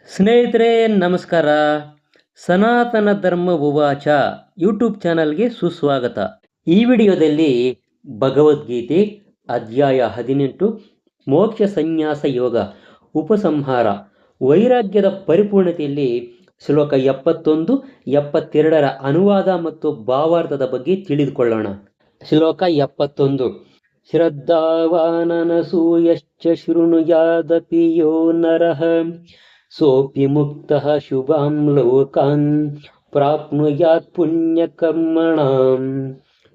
ಸ್ನೇಹಿತರೆ ನಮಸ್ಕಾರ. ಸನಾತನ ಧರ್ಮ ಉವಾಚ ಯೂಟ್ಯೂಬ್ ಚಾನಲ್ಗೆ ಸುಸ್ವಾಗತ. ಈ ವಿಡಿಯೋದಲ್ಲಿ ಭಗವದ್ಗೀತೆ ಅಧ್ಯಾಯ 18 ಮೋಕ್ಷ ಸನ್ಯಾಸ ಯೋಗ ಉಪಸಂಹಾರ ವೈರಾಗ್ಯದ ಪರಿಪೂರ್ಣತೆಯಲ್ಲಿ ಶ್ಲೋಕ 71 72ರ ಅನುವಾದ ಮತ್ತು ಭಾವಾರ್ಥದ ಬಗ್ಗೆ ತಿಳಿದುಕೊಳ್ಳೋಣ. ಶ್ಲೋಕ 71. ಶ್ರದ್ಧಾವಾನನಸೂಯಶ್ಚ ಶೃಣುಯಾದಪಿ ಯೋ ನರಃ ಸೋಪಿ ಮುಕ್ತಃ ಶುಭಾಂ ಲೋಕಾನ್ ಪ್ರಾಪ್ನುಯಾತ್ ಪುಣ್ಯಕರ್ಮಣಾಂ.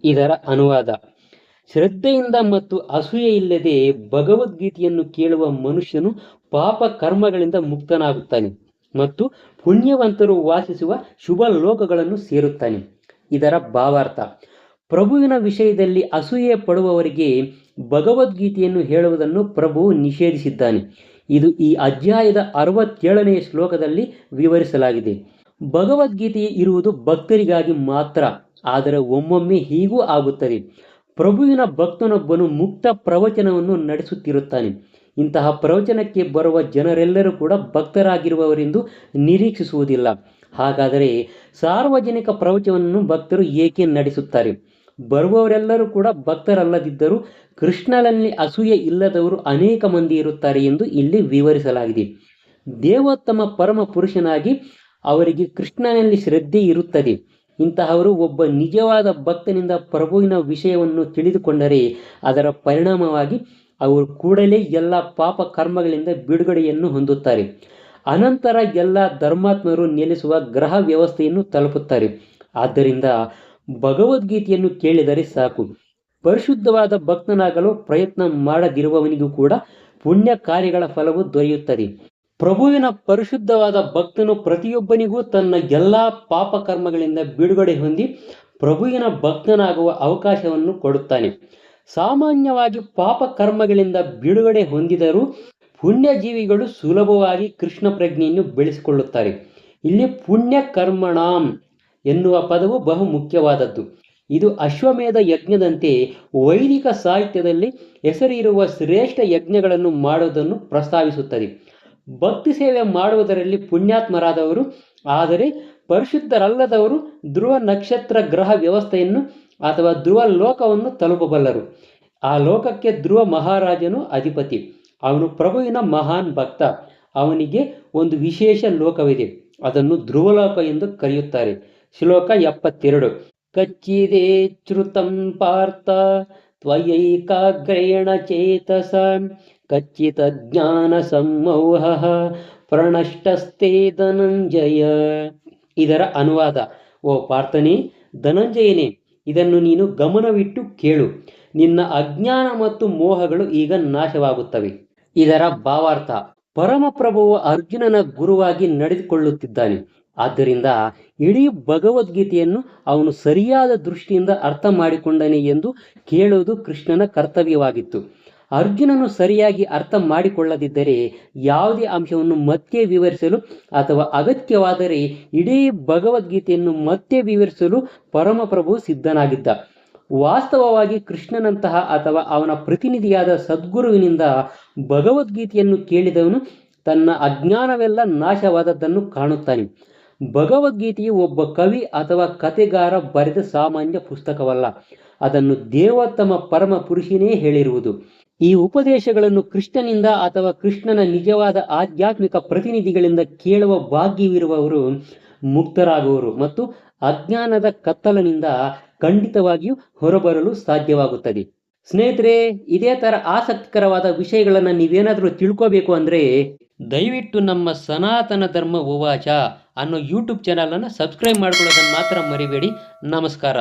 ಇದರ ಅನುವಾದ: ಶ್ರದ್ಧೆಯಿಂದ ಮತ್ತು ಅಸೂಯೆ ಇಲ್ಲದೆ ಭಗವದ್ಗೀತೆಯನ್ನು ಕೇಳುವ ಮನುಷ್ಯನು ಪಾಪ ಕರ್ಮಗಳಿಂದ ಮುಕ್ತನಾಗುತ್ತಾನೆ ಮತ್ತು ಪುಣ್ಯವಂತರು ವಾಸಿಸುವ ಶುಭ ಲೋಕಗಳನ್ನು ಸೇರುತ್ತಾನೆ. ಇದರ ಭಾವಾರ್ಥ: ಪ್ರಭುವಿನ ವಿಷಯದಲ್ಲಿ ಅಸೂಯೆ ಪಡುವವರಿಗೆ ಭಗವದ್ಗೀತೆಯನ್ನು ಹೇಳುವುದನ್ನು ಪ್ರಭುವು ನಿಷೇಧಿಸಿದ್ದಾನೆ. ಇದು ಈ ಅಧ್ಯಾಯದ 67ನೇ ಶ್ಲೋಕದಲ್ಲಿ ವಿವರಿಸಲಾಗಿದೆ. ಭಗವದ್ಗೀತೆ ಇರುವುದು ಭಕ್ತರಿಗಾಗಿ ಮಾತ್ರ, ಆದರೆ ಒಮ್ಮೊಮ್ಮೆ ಹೀಗೂ ಆಗುತ್ತದೆ. ಪ್ರಭುವಿನ ಭಕ್ತನೊಬ್ಬನು ಮುಕ್ತ ಪ್ರವಚನವನ್ನು ನಡೆಸುತ್ತಿರುತ್ತಾನೆ. ಇಂತಹ ಪ್ರವಚನಕ್ಕೆ ಬರುವ ಜನರೆಲ್ಲರೂ ಕೂಡ ಭಕ್ತರಾಗಿರುವವರೆಂದು ನಿರೀಕ್ಷಿಸುವುದಿಲ್ಲ. ಹಾಗಾದರೆ ಸಾರ್ವಜನಿಕ ಪ್ರವಚನವನ್ನು ಭಕ್ತರು ಏಕೆ ನಡೆಸುತ್ತಾರೆ? ಬರುವವರೆಲ್ಲರೂ ಕೂಡ ಭಕ್ತರಲ್ಲದಿದ್ದರೂ ಕೃಷ್ಣನಲ್ಲಿ ಅಸೂಯೆ ಇಲ್ಲದವರು ಅನೇಕ ಮಂದಿ ಇರುತ್ತಾರೆ ಎಂದು ಇಲ್ಲಿ ವಿವರಿಸಲಾಗಿದೆ. ದೇವೋತ್ತಮ ಪರಮ ಪುರುಷನಾಗಿ ಅವರಿಗೆ ಕೃಷ್ಣನಲ್ಲಿ ಶ್ರದ್ಧೆ ಇರುತ್ತದೆ. ಇಂತಹವರು ಒಬ್ಬ ನಿಜವಾದ ಭಕ್ತನಿಂದ ಪ್ರಭುವಿನ ವಿಷಯವನ್ನು ತಿಳಿದುಕೊಂಡರೆ ಅದರ ಪರಿಣಾಮವಾಗಿ ಅವರು ಕೂಡಲೇ ಎಲ್ಲ ಪಾಪ ಕರ್ಮಗಳಿಂದ ಬಿಡುಗಡೆಯನ್ನು ಹೊಂದುತ್ತಾರೆ. ಅನಂತರ ಎಲ್ಲ ಧರ್ಮಾತ್ಮರು ನೆಲೆಸುವ ಗ್ರಹ ವ್ಯವಸ್ಥೆಯನ್ನು ತಲುಪುತ್ತಾರೆ. ಆದ್ದರಿಂದ ಭಗವದ್ಗೀತೆಯನ್ನು ಕೇಳಿದರೆ ಸಾಕು. ಪರಿಶುದ್ಧವಾದ ಭಕ್ತನಾಗಲು ಪ್ರಯತ್ನ ಮಾಡದಿರುವವನಿಗೂ ಕೂಡ ಪುಣ್ಯ ಕಾರ್ಯಗಳ ಫಲವು ದೊರೆಯುತ್ತದೆ. ಪ್ರಭುವಿನ ಪರಿಶುದ್ಧವಾದ ಭಕ್ತನು ಪ್ರತಿಯೊಬ್ಬನಿಗೂ ತನ್ನ ಎಲ್ಲ ಪಾಪ ಕರ್ಮಗಳಿಂದ ಬಿಡುಗಡೆ ಹೊಂದಿ ಪ್ರಭುವಿನ ಭಕ್ತನಾಗುವ ಅವಕಾಶವನ್ನು ಕೊಡುತ್ತಾನೆ. ಸಾಮಾನ್ಯವಾಗಿ ಪಾಪ ಕರ್ಮಗಳಿಂದ ಬಿಡುಗಡೆ ಹೊಂದಿದರೂ ಪುಣ್ಯಜೀವಿಗಳು ಸುಲಭವಾಗಿ ಕೃಷ್ಣ ಪ್ರಜ್ಞೆಯನ್ನು ಬೆಳೆಸಿಕೊಳ್ಳುತ್ತಾರೆ. ಇಲ್ಲಿ ಪುಣ್ಯ ಕರ್ಮಣಾಂ ಎನ್ನುವ ಪದವು ಬಹು ಮುಖ್ಯವಾದದ್ದು. ಇದು ಅಶ್ವಮೇಧ ಯಜ್ಞದಂತೆ ವೈದಿಕ ಸಾಹಿತ್ಯದಲ್ಲಿ ಹೆಸರಿರುವ ಶ್ರೇಷ್ಠ ಯಜ್ಞಗಳನ್ನು ಮಾಡುವುದನ್ನು ಪ್ರಸ್ತಾವಿಸುತ್ತದೆ. ಭಕ್ತಿ ಸೇವೆ ಮಾಡುವುದರಲ್ಲಿ ಪುಣ್ಯಾತ್ಮರಾದವರು, ಆದರೆ ಪರಿಶುದ್ಧರಲ್ಲದವರು ಧ್ರುವ ನಕ್ಷತ್ರ ಗ್ರಹ ವ್ಯವಸ್ಥೆಯನ್ನು ಅಥವಾ ಧ್ರುವ ಲೋಕವನ್ನು ತಲುಪಬಲ್ಲರು. ಆ ಲೋಕಕ್ಕೆ ಧ್ರುವ ಮಹಾರಾಜನು ಅಧಿಪತಿ. ಅವನು ಪ್ರಭುವಿನ ಮಹಾನ್ ಭಕ್ತ. ಅವನಿಗೆ ಒಂದು ವಿಶೇಷ ಲೋಕವಿದೆ, ಅದನ್ನು ಧ್ರುವಲೋಕ ಎಂದು ಕರೆಯುತ್ತಾರೆ. ಶ್ಲೋಕ 72. ಕಚ್ಚಿದೇಚ್ಛ್ರುತಂ ಪಾರ್ಥ ತ್ವಯೈಕಾಗ್ರೇಣ ಚೇತಸ ಕಚ್ಚಿತ್ ಜ್ಞಾನ ಸಂಮೋಹಃ ಪ್ರಣಷ್ಟಸ್ತೆ ಧನಂಜಯ. ಇದರ ಅನುವಾದ: ಓ ಪಾರ್ಥನೇ, ಧನಂಜಯನೇ, ಇದನ್ನು ನೀನು ಗಮನವಿಟ್ಟು ಕೇಳು. ನಿನ್ನ ಅಜ್ಞಾನ ಮತ್ತು ಮೋಹಗಳು ಈಗ ನಾಶವಾಗುತ್ತವೆ. ಇದರ ಭಾವಾರ್ಥ: ಪರಮಪ್ರಭುವು ಅರ್ಜುನನ ಗುರುವಾಗಿ ನಡೆದುಕೊಳ್ಳುತ್ತಿದ್ದಾನೆ. ಆದ್ದರಿಂದ ಇಡೀ ಭಗವದ್ಗೀತೆಯನ್ನು ಅವನು ಸರಿಯಾದ ದೃಷ್ಟಿಯಿಂದ ಅರ್ಥ ಮಾಡಿಕೊಂಡನೆ ಎಂದು ಕೇಳುವುದು ಕೃಷ್ಣನ ಕರ್ತವ್ಯವಾಗಿತ್ತು. ಅರ್ಜುನನು ಸರಿಯಾಗಿ ಅರ್ಥ ಮಾಡಿಕೊಳ್ಳದಿದ್ದರೆ ಯಾವುದೇ ಅಂಶವನ್ನು ಮತ್ತೆ ವಿವರಿಸಲು ಅಥವಾ ಅಗತ್ಯವಾದರೆ ಇಡೀ ಭಗವದ್ಗೀತೆಯನ್ನು ಮತ್ತೆ ವಿವರಿಸಲು ಪರಮಪ್ರಭು ಸಿದ್ಧನಾಗಿದ್ದ. ವಾಸ್ತವವಾಗಿ ಕೃಷ್ಣನಂತಹ ಅಥವಾ ಅವನ ಪ್ರತಿನಿಧಿಯಾದ ಸದ್ಗುರುವಿನಿಂದ ಭಗವದ್ಗೀತೆಯನ್ನು ಕೇಳಿದವನು ತನ್ನ ಅಜ್ಞಾನವೆಲ್ಲ ನಾಶವಾದದ್ದನ್ನು ಕಾಣುತ್ತಾನೆ. ಭಗವದ್ಗೀತೆಯು ಒಬ್ಬ ಕವಿ ಅಥವಾ ಕಥೆಗಾರ ಬರೆದ ಸಾಮಾನ್ಯ ಪುಸ್ತಕವಲ್ಲ. ಅದನ್ನು ದೇವೋತ್ತಮ ಪರಮ ಪುರುಷನೇ ಹೇಳಿರುವುದು. ಈ ಉಪದೇಶಗಳನ್ನು ಕೃಷ್ಣನಿಂದ ಅಥವಾ ಕೃಷ್ಣನ ನಿಜವಾದ ಆಧ್ಯಾತ್ಮಿಕ ಪ್ರತಿನಿಧಿಗಳಿಂದ ಕೇಳುವ ಭಾಗ್ಯವಿರುವವರು ಮುಕ್ತರಾಗುವರು ಮತ್ತು ಅಜ್ಞಾನದ ಕತ್ತಲಿನಿಂದ ಖಂಡಿತವಾಗಿಯೂ ಹೊರಬರಲು ಸಾಧ್ಯವಾಗುತ್ತದೆ. ಸ್ನೇಹಿತರೆ, ಇದೇ ಥರ ಆಸಕ್ತಿಕರವಾದ ವಿಷಯಗಳನ್ನು ನೀವೇನಾದರೂ ತಿಳ್ಕೋಬೇಕು ಅಂದರೆ ದಯವಿಟ್ಟು ನಮ್ಮ ಸನಾತನ ಧರ್ಮ ಉವಾಚ ಅನ್ನೋ ಯೂಟ್ಯೂಬ್ ಚಾನಲನ್ನು ಸಬ್ಸ್ಕ್ರೈಬ್ ಮಾಡ್ಕೊಳ್ಳೋದನ್ನು ಮಾತ್ರ ಮರಿಬೇಡಿ. ನಮಸ್ಕಾರ.